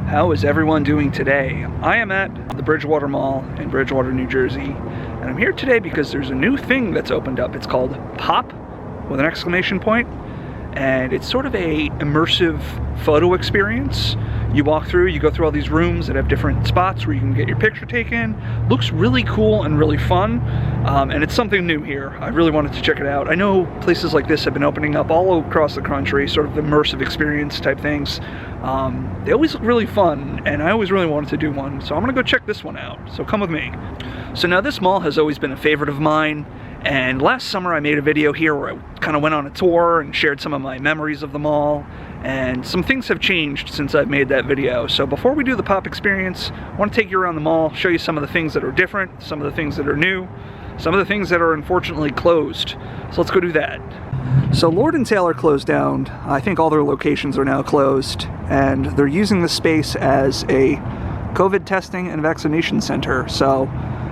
How is everyone doing today? I am at the Bridgewater Mall in Bridgewater, New Jersey, and I'm here today because there's a new thing that's opened up. It's called Pop with an exclamation point, and it's sort of a immersive photo experience. You walk through, you go through all these rooms that have different spots where you can get your picture taken. Looks really cool and really fun, and it's something new here. I really wanted to check it out. I know places like this have been opening up all across the country, sort of immersive experience type things. They always look really fun, and I always really wanted to do one, so I'm gonna go check this one out, so come with me. So now this mall has always been a favorite of mine, and last summer I made a video here where I kind of went on a tour and shared some of my memories of the mall, and some things have changed since I've made that video. So before we do the Pop experience, I want to take you around the mall, show you some of the things that are different, some of the things that are new, some of the things that are unfortunately closed. So let's go do that. So Lord & Taylor closed down. I think all their locations are now closed, and they're using the space as a COVID testing and vaccination center. So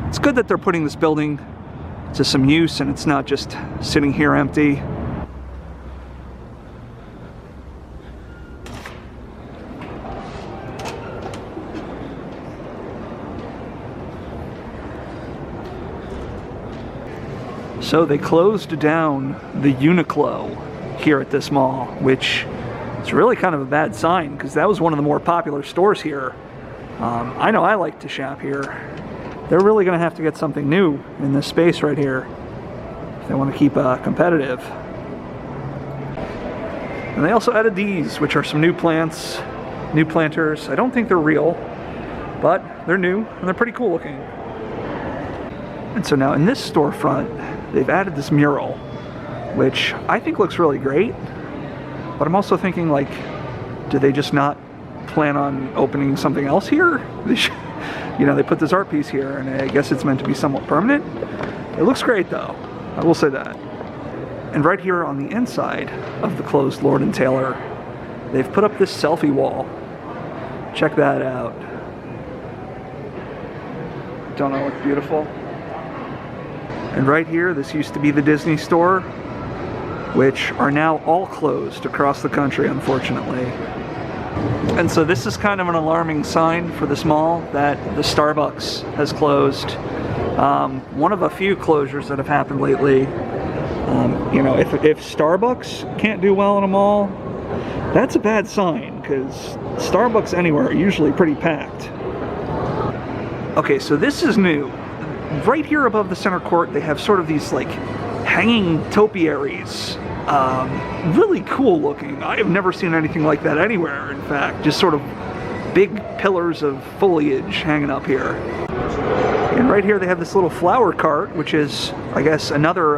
it's good that they're putting this building to some use and it's not just sitting here empty. So they closed down the Uniqlo here at this mall, which is really kind of a bad sign because that was one of the more popular stores here. I know I like to shop here. They're really going to have to get something new in this space right here if they want to keep competitive. And they also added these, which are some new plants, new planters. I don't think they're real, but they're new and they're pretty cool looking. And so now in this storefront, they've added this mural, which I think looks really great, but I'm also thinking, like, do they just not plan on opening something else here? You know, they put this art piece here, and I guess it's meant to be somewhat permanent. It looks great, though. I will say that. And right here on the inside of the closed Lord & Taylor, they've put up this selfie wall. Check that out. Don't know, it's beautiful. And right here, this used to be the Disney store, which are now all closed across the country, unfortunately. And so this is kind of an alarming sign for this mall that the Starbucks has closed. One of a few closures that have happened lately. You know, if Starbucks can't do well in a mall, that's a bad sign, because Starbucks anywhere are usually pretty packed. Okay, so this is new. Right here above the center court, they have sort of these like hanging topiaries. Really cool looking. I have never seen anything like that anywhere, in fact. Just sort of big pillars of foliage hanging up here. And right here they have this little flower cart, which is, I guess, another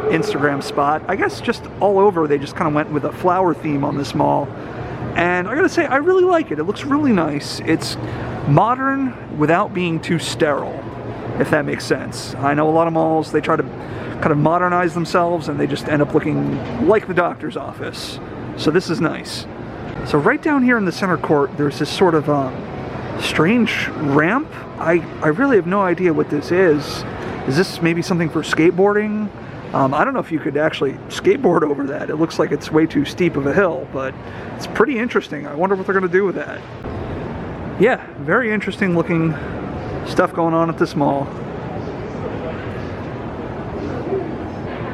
Instagram spot. I guess just all over they just kind of went with a flower theme on this mall. And I gotta say, I really like it. It looks really nice. It's modern without being too sterile, if that makes sense. I know a lot of malls, they try to kind of modernize themselves and they just end up looking like the doctor's office. So this is nice. So right down here in the center court, there's this sort of strange ramp. I really have no idea what this is. Is this maybe something for skateboarding? I don't know if you could actually skateboard over that. It looks like it's way too steep of a hill, but it's pretty interesting. I wonder what they're gonna do with that. Yeah, very interesting looking stuff going on at this mall.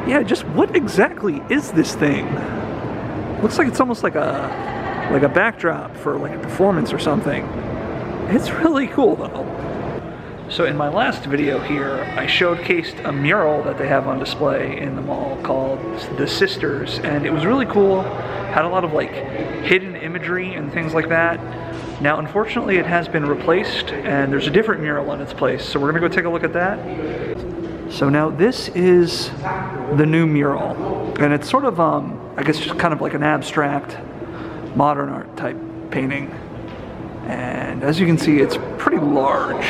Yeah, just what exactly is this thing? Looks like it's almost like a backdrop for like a performance or something. It's really cool though. So in my last video here, I showcased a mural that they have on display in the mall called The Sisters, and it was really cool. Had a lot of like hidden imagery and things like that. Now, unfortunately, it has been replaced, and there's a different mural in its place, so we're gonna go take a look at that. So now this is the new mural, and it's sort of, I guess just kind of like an abstract modern art type painting. And as you can see, it's pretty large.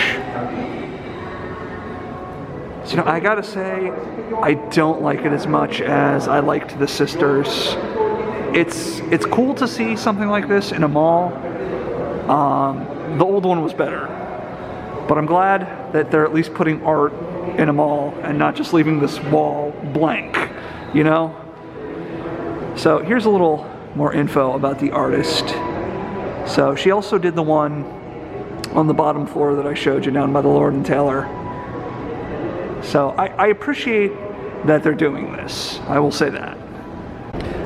So, you know, I gotta say, I don't like it as much as I liked The Sisters. It's cool to see something like this in a mall. The old one was better, but I'm glad that they're at least putting art in a mall and not just leaving this wall blank, you know? So here's a little more info about the artist. So she also did the one on the bottom floor that I showed you down by the Lord and Taylor. So I appreciate that they're doing this. I will say that.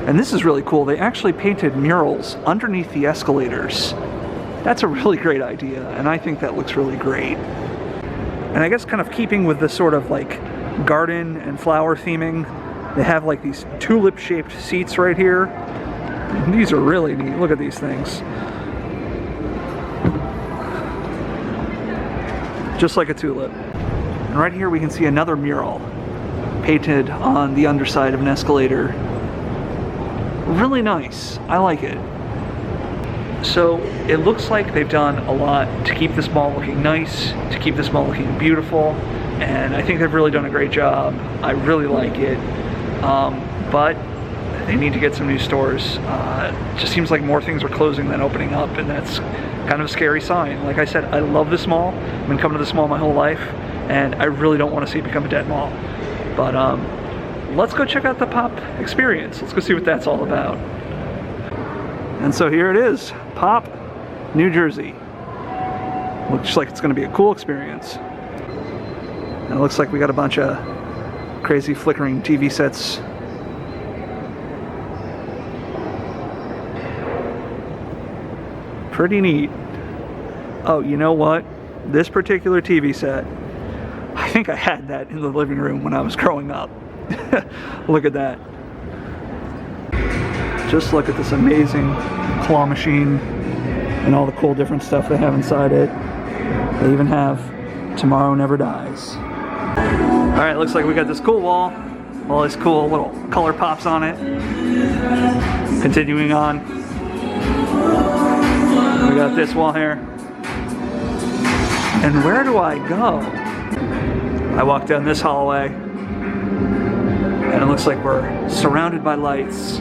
And this is really cool. They actually painted murals underneath the escalators. That's a really great idea, and I think that looks really great. And I guess kind of keeping with the sort of like garden and flower theming, they have like these tulip-shaped seats right here. And these are really neat. Look at these things. Just like a tulip. And right here we can see another mural painted on the underside of an escalator. Really nice. I like it. So it looks like they've done a lot to keep this mall looking nice, to keep this mall looking beautiful, and I think they've really done a great job. I really like it. But they need to get some new stores. It just seems like more things are closing than opening up, and that's kind of a scary sign. Like I said, I love this mall. I've been coming to this mall my whole life, and I really don't want to see it become a dead mall. But let's go check out the Pop experience. Let's go see what that's all about. And so here it is, Pop, New Jersey. Looks like it's going to be a cool experience. And it looks like we got a bunch of crazy flickering TV sets. Pretty neat. Oh, you know what? This particular TV set, I think I had that in the living room when I was growing up. Look at that. Just look at this amazing claw machine and all the cool different stuff they have inside it. They even have Tomorrow Never Dies. Alright, looks like we got this cool wall. All these cool little color pops on it. Continuing on. We got this wall here. And where do I go? I walk down this hallway, and it looks like we're surrounded by lights.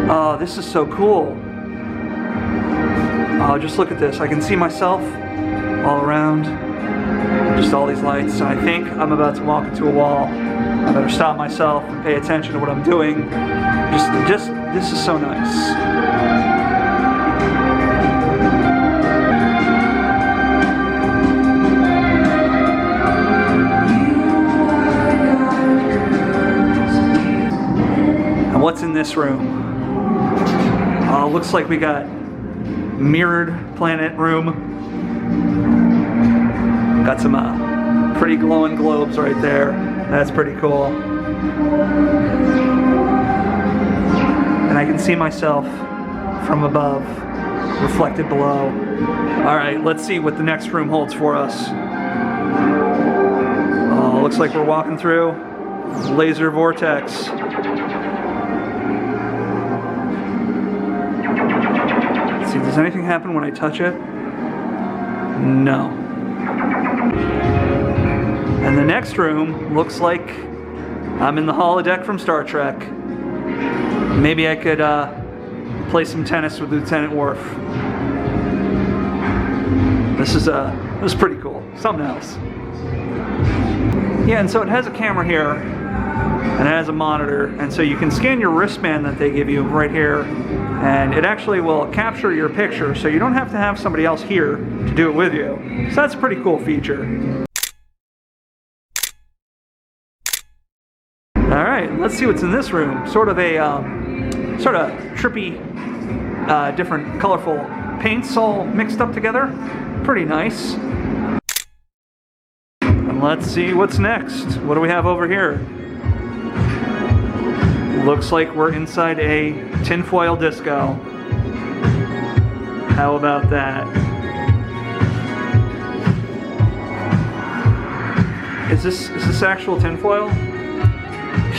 Oh, this is so cool. Oh, just look at this. I can see myself all around. Just all these lights. And I think I'm about to walk into a wall. I better stop myself and pay attention to what I'm doing. Just this is so nice. What's in this room? Looks like we got mirrored planet room. Got some pretty glowing globes right there. That's pretty cool. And I can see myself from above, reflected below. All right, let's see what the next room holds for us. Looks like we're walking through laser vortex. Does anything happen when I touch it? No. And the next room looks like I'm in the holodeck from Star Trek. Maybe I could play some tennis with Lieutenant Worf. This is pretty cool. Something else. Yeah, and so it has a camera here, and it has a monitor, and so you can scan your wristband that they give you right here, and it actually will capture your picture, so you don't have to have somebody else here to do it with you. So that's a pretty cool feature. Alright, let's see what's in this room. Sort of a trippy, different colorful paints all mixed up together. Pretty nice. And let's see what's next. What do we have over here? Looks like we're inside a tinfoil disco. How about that? Is this actual tinfoil?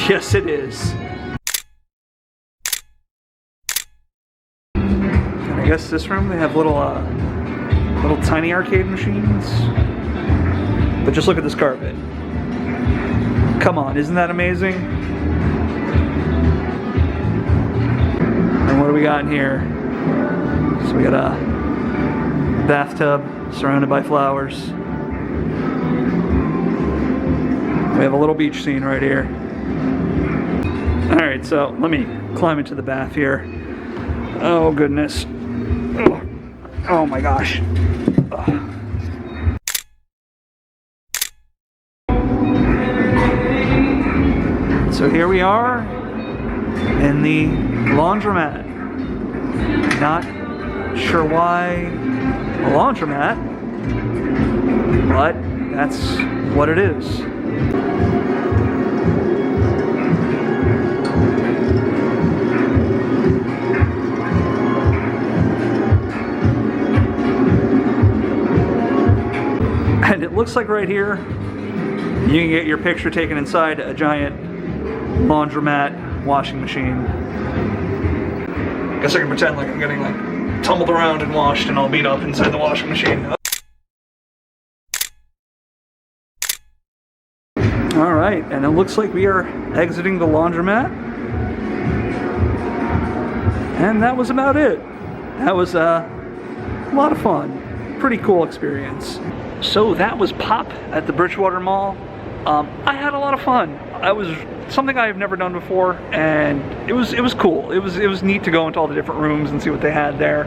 Yes, it is. And I guess this room they have little tiny arcade machines. But just look at this carpet. Come on, isn't that amazing? And what do we got in here? So we got a bathtub surrounded by flowers. We have a little beach scene right here. Alright, so let me climb into the bath here. Oh goodness. Oh. Oh my gosh. Ugh. So here we are in the laundromat. Not sure why a laundromat, but that's what it is. And it looks like right here, you can get your picture taken inside a giant laundromat washing machine. Guess I can pretend like I'm getting like tumbled around and washed and all beat up inside the washing machine. All right, and it looks like we are exiting the laundromat. And that was about it. That was a lot of fun. Pretty cool experience. So that was Pop at the Bridgewater Mall. I had a lot of fun. I was something I've never done before, and it was cool. It was neat to go into all the different rooms and see what they had there.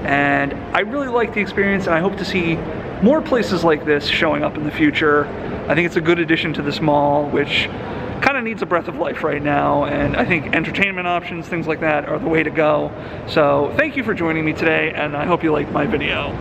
And I really liked the experience, and I hope to see more places like this showing up in the future. I think it's a good addition to this mall, which kind of needs a breath of life right now, and I think entertainment options, things like that, are the way to go. So thank you for joining me today, and I hope you liked my video.